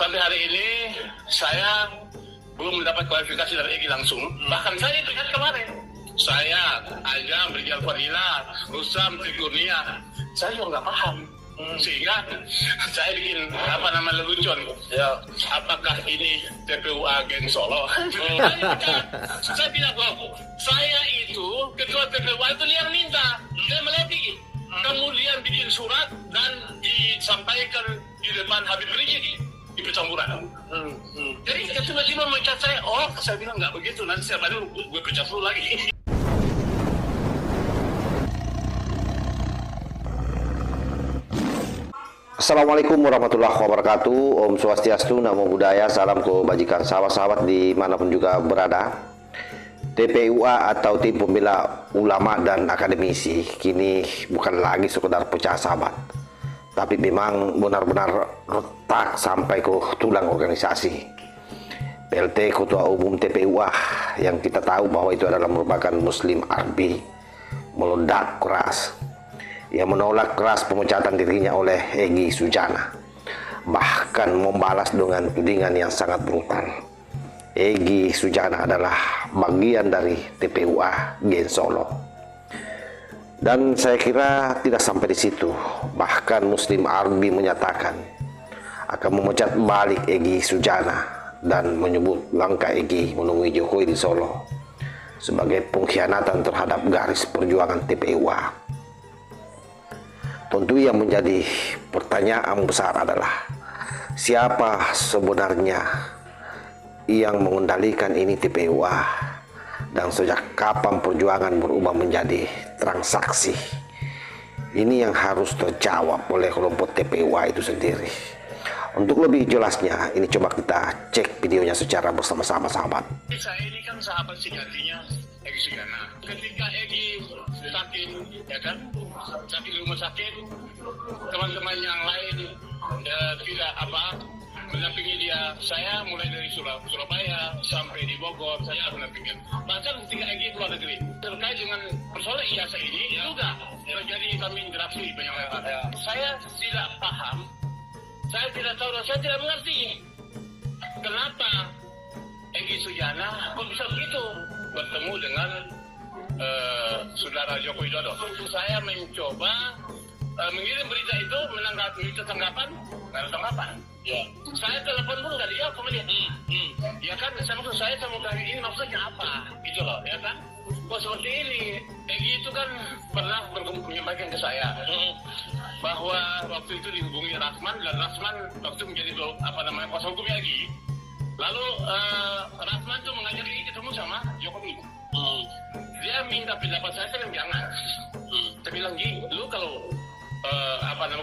sampai hari ini saya belum mendapat klarifikasi dari Egy langsung. Bahkan saya itu kan kemarin, saya, Ajam, Rizal Fadila, Rusam, Trikurnia, saya juga nggak paham. Sehingga saya bikin lelucon. Ya, apakah ini TPUA Geng Solo? Saya bilang, saya itu ketua TPUA itu yang minta, dia melatih. Kemudian bikin surat dan disampaikan di depan Habib Rizik di Petamburan. Jadi tiba-tiba mencat saya bilang nggak begitu, nanti saya balik gue pecat dulu lagi. Assalamualaikum warahmatullahi wabarakatuh. Om Swastiastu, Namo Buddhaya, salam kebajikan sahabat-sahabat dimanapun juga berada. TPUA atau Tim Pembela Ulama dan Akademisi kini bukan lagi sekedar pecah sahabat, tapi memang benar-benar retak sampai ke tulang organisasi. PLT Ketua Umum TPUA yang kita tahu bahwa itu adalah merupakan Muslim Arbi meledak keras. Ia menolak keras pemecatan dirinya oleh Egy Sujana, bahkan membalas dengan tudingan yang sangat brutal. Egy Sujana adalah bagian dari TPUA Geng Solo. Dan saya kira tidak sampai di situ. Bahkan Muslim Arbi menyatakan akan memecat balik Egy Sujana dan menyebut langkah Egy menemui Jokowi di Solo sebagai pengkhianatan terhadap garis perjuangan TPUA. Tentu yang menjadi pertanyaan besar adalah siapa sebenarnya yang mengendalikan ini TPUA, dan sejak kapan perjuangan berubah menjadi transaksi. Ini yang harus terjawab oleh kelompok TPUA itu sendiri. Untuk lebih jelasnya, ini coba kita cek videonya secara bersama-sama sahabat. Saya ini kan sahabat sejatinya Egy Sujana. Ketika Egy sakit, ya kan, sakit di rumah sakit, teman-teman yang lain tidak mendampingi dia. Saya mulai dari Surabaya sampai di Bogor, saya mendampingi. Bahkan ketika Egy keluar negeri, terkait dengan persoalan ijazah ini juga terjadi kami interaksi banyak orang. Saya tidak paham, saya tidak tahu dan saya tidak mengerti kenapa Egy Sujana kok bisa begitu bertemu dengan saudara Joko Widodo. Saya mencoba mengirim berita itu, menanggapi tanggapan, nggak ada tanggapan. Ya. Saya telepon pun nggak dijawab sama dia. Ya kan, saya sama kali ini maksudnya apa? Gitu loh, ya kan? Kok seperti ini? Egy itu kan pernah menyampaikan ke saya bahwa waktu itu dihubungi Rasman, dan Rasman waktu menjadi kuasa hukumnya Egy. Lalu Rasman tuh mengajak Egy ketemu sama Jokowi. Dia minta pendapat saya bilang jangan. Saya bilang lu kalau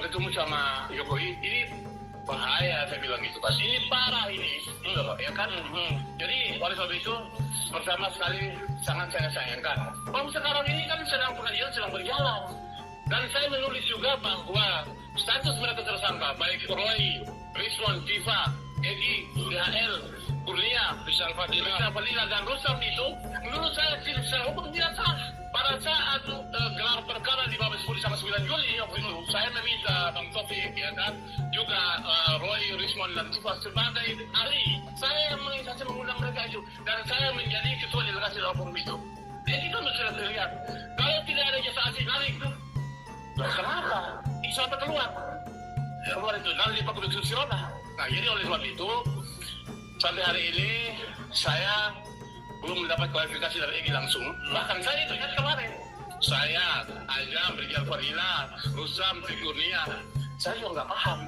ketemu sama Jokowi ini bahaya, saya bilang gitu. Pas ini parah ini, ya kan. Jadi oleh sebab itu pertama sekali sangat saya sayangkan. Kalau sekarang ini kan pengadilan sedang berjalan, dan saya menulis juga bahwa status mereka tersangka baik Roy, Rizwan, Tifa, Egy, DHL, Kurnia, Rizal Fadila dan Rusam itu menurut saya secara hukum tidak sah. Pada saat gelar perkara di Mabes Polri sama 9 Juli waktu itu, saya meminta Bang Taufik, ya kan, juga Roy, Rizwan dan Tifa sebagai ahli. Saya mengundang mereka itu, dan saya menjadi ketua delegasi dalam forum itu. Jadi kan sudah terlihat kalau tidak ada jasa asli narik itu, kenapa? Isu apa keluar itu nanti dipakai konstitusional. Nah, jadi oleh sebab itu sampai hari ini saya belum mendapat klarifikasi dari Egy langsung. Bahkan saya itu kan kemarin, saya, Ajam, Rizal Fadila, Rusam, Trikurnia, saya juga nggak paham.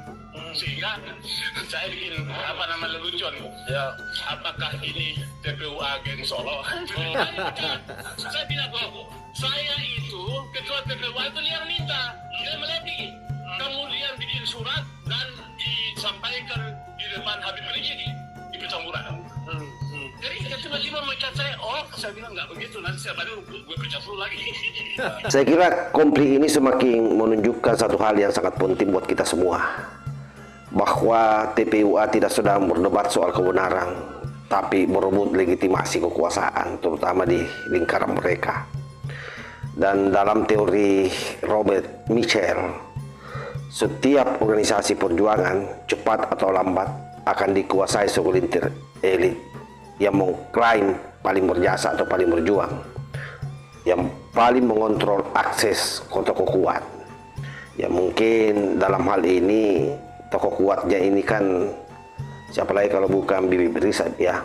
Sehingga saya bikin lelucon. Ya, apakah ini TPUA Geng Solo? Saya bilang, saya itu ketua TPUA itu yang minta, dia melatih. Kemudian bikin surat dan disampaikan di depan Habib Rizik di Petamburan. Jadi tiba-tiba mencat saya bilang nggak begitu, nanti saya balik gue pecat dulu lagi. Saya kira konflik ini semakin menunjukkan satu hal yang sangat penting buat kita semua, bahwa TPUA tidak sedang berdebat soal kebenaran, tapi merebut legitimasi kekuasaan, terutama di lingkaran mereka. Dan dalam teori Robert Michel, setiap organisasi perjuangan cepat atau lambat akan dikuasai segelintir elit yang mengklaim paling berjasa atau paling berjuang, yang paling mengontrol akses ke tokoh kuat. Ya mungkin dalam hal ini tokoh kuatnya ini kan siapa lagi kalau bukan Bibi Rizik ya.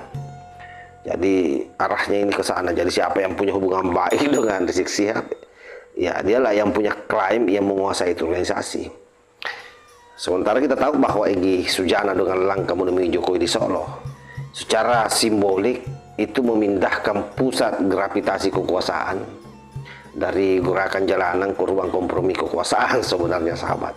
Jadi arahnya ini ke sana. Jadi siapa yang punya hubungan baik dengan Rizik Syihab, ya dialah yang punya klaim yang menguasai itu organisasi. Sementara kita tahu bahwa Egy Sujana dengan langkah menemui Jokowi di Solo secara simbolik itu memindahkan pusat gravitasi kekuasaan dari gerakan jalanan ke ruang kompromi kekuasaan sebenarnya sahabat.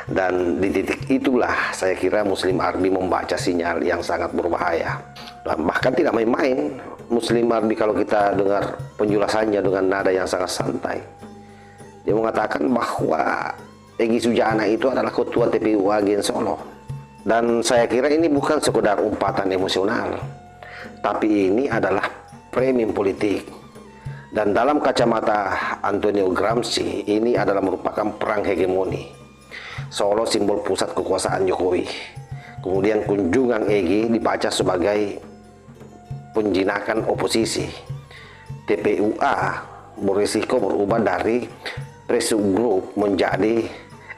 Dan di titik itulah saya kira Muslim Army membaca sinyal yang sangat berbahaya. Dan bahkan tidak main-main Muslim Army kalau kita dengar penjelasannya dengan nada yang sangat santai. Dia mengatakan bahwa Egy Sujana itu adalah ketua TPU Agen Solo. Dan saya kira ini bukan sekedar umpatan emosional, tapi ini adalah framing politik. Dan dalam kacamata Antonio Gramsci, ini adalah merupakan perang hegemoni. Solo simbol pusat kekuasaan Jokowi. Kemudian kunjungan Egy dibaca sebagai penjinakan oposisi. TPUA berisiko berubah dari pressure group menjadi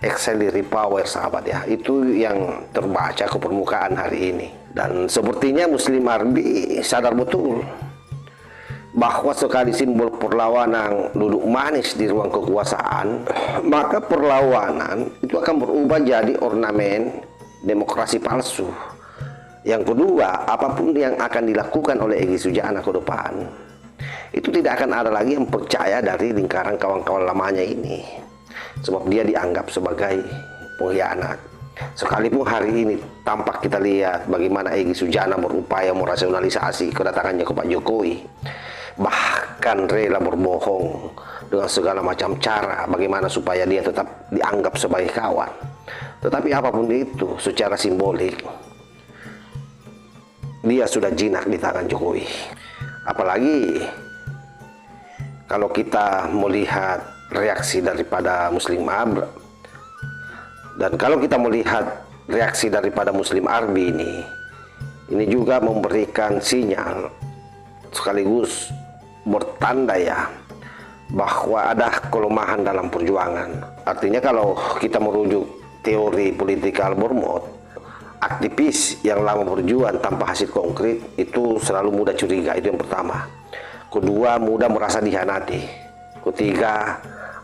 auxiliary power sahabat ya. Itu yang terbaca ke permukaan hari ini. Dan sepertinya Muslim Army sadar betul bahwa sekali simbol perlawanan duduk manis di ruang kekuasaan, maka perlawanan itu akan berubah jadi ornamen demokrasi palsu. Yang kedua, apapun yang akan dilakukan oleh Egy Sujana ke depan, itu tidak akan ada lagi yang percaya dari lingkaran kawan-kawan lamanya ini, sebab dia dianggap sebagai pengkhianat. Sekalipun hari ini tampak kita lihat bagaimana Egy Sujana berupaya merasionalisasi kedatangannya ke Pak Jokowi, bahkan rela berbohong dengan segala macam cara bagaimana supaya dia tetap dianggap sebagai kawan. Tetapi apapun itu, secara simbolik dia sudah jinak di tangan Jokowi. Apalagi kalau kita melihat reaksi daripada Muslim Army, dan kalau kita melihat reaksi daripada Muslim Army ini juga memberikan sinyal sekaligus bertanda ya bahwa ada kelemahan dalam perjuangan. Artinya kalau kita merujuk teori politikal Bournemouth, aktivis yang lama berjuang tanpa hasil konkret itu selalu mudah curiga, itu yang pertama. Kedua, mudah merasa dihianati. Ketiga,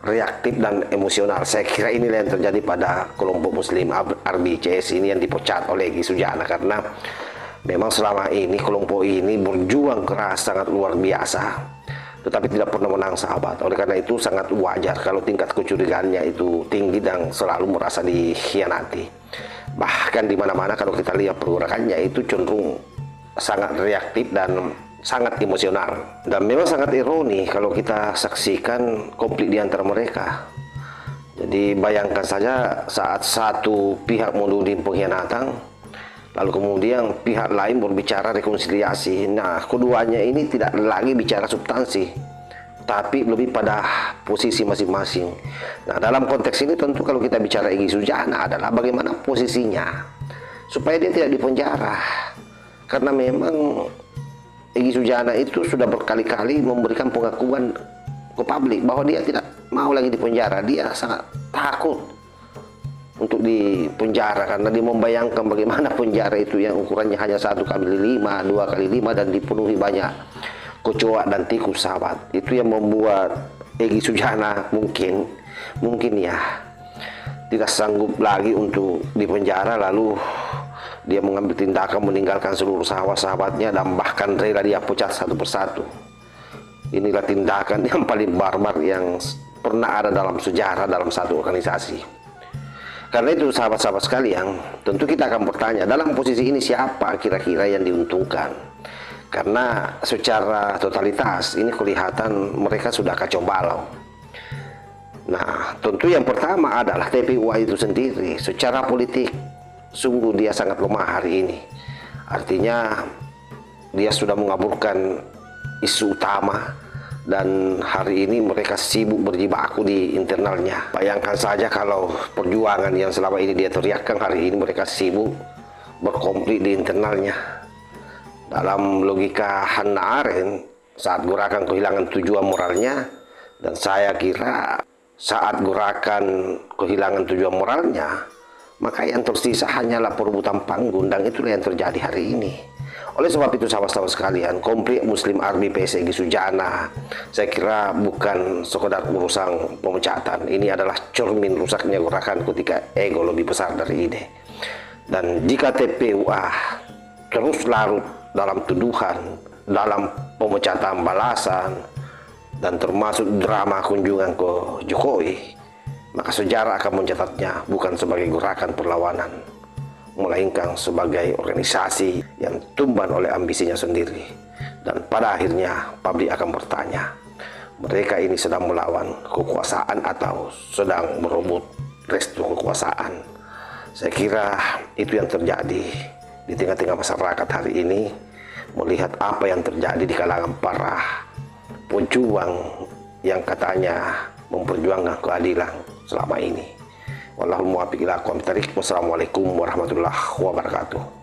reaktif dan emosional. Saya kira inilah yang terjadi pada kelompok Muslim Army CS ini yang dipecat oleh Egy Sujana, karena memang selama ini kelompok ini berjuang keras sangat luar biasa, tetapi tidak pernah menang sahabat. Oleh karena itu sangat wajar kalau tingkat kecurigaannya itu tinggi dan selalu merasa dikhianati. Bahkan di mana-mana kalau kita lihat pergerakannya itu cenderung sangat reaktif dan sangat emosional. Dan memang sangat ironi kalau kita saksikan konflik di antara mereka. Jadi bayangkan saja saat satu pihak menuding pengkhianatan, lalu kemudian pihak lain berbicara rekonsiliasi. Nah, keduanya ini tidak lagi bicara substansi, tapi lebih pada posisi masing-masing. Nah, dalam konteks ini tentu kalau kita bicara Egy Sujana adalah bagaimana posisinya supaya dia tidak dipenjara. Karena memang Egy Sujana itu sudah berkali-kali memberikan pengakuan ke publik bahwa dia tidak mau lagi dipenjara. Dia sangat takut untuk dipenjara karena dia membayangkan bagaimana penjara itu yang ukurannya hanya 1x5, 2x5 dan dipenuhi banyak kecoak dan tikus sahabat. Itu yang membuat Egy Sujana mungkin ya tidak sanggup lagi untuk dipenjara, lalu dia mengambil tindakan meninggalkan seluruh sahabat-sahabatnya dan bahkan rela dia pecat satu persatu. Inilah tindakan yang paling barbar yang pernah ada dalam sejarah dalam satu organisasi. Karena itu sahabat-sahabat sekalian, tentu kita akan bertanya, dalam posisi ini siapa kira-kira yang diuntungkan? Karena secara totalitas ini kelihatan mereka sudah kacau balau. Nah, tentu yang pertama adalah TPUA itu sendiri. Secara politik sungguh dia sangat lemah hari ini. Artinya dia sudah mengaburkan isu utama, dan hari ini mereka sibuk berjibaku di internalnya. Bayangkan saja kalau perjuangan yang selama ini dia teriakkan, hari ini mereka sibuk berkonflik di internalnya. Dalam logika Hannah Arendt, saat gerakan kehilangan tujuan moralnya, dan saya kira saat gerakan kehilangan tujuan moralnya, maka yang tersisa hanyalah perebutan panggung, dan itulah yang terjadi hari ini. Oleh sebab itu sahabat-sahabat sekalian, konflik Muslim Army PSG Sujana saya kira bukan sekedar urusan pemecatan. Ini adalah cermin rusaknya gerakan ketika ego lebih besar dari ide. Dan jika TPUA terus larut dalam tuduhan, dalam pemecatan balasan, dan termasuk drama kunjungan ke Jokowi, maka sejarah akan mencatatnya bukan sebagai gerakan perlawanan, melainkan sebagai organisasi yang tumbang oleh ambisinya sendiri. Dan pada akhirnya publik akan bertanya, mereka ini sedang melawan kekuasaan atau sedang merebut restu kekuasaan? Saya kira itu yang terjadi di tengah-tengah masyarakat hari ini, melihat apa yang terjadi di kalangan para pejuang yang katanya memperjuangkan keadilan selama ini. Wallahul muwaffiq ila aqwamit thoriq. Wassalamualaikum warahmatullahi wabarakatuh.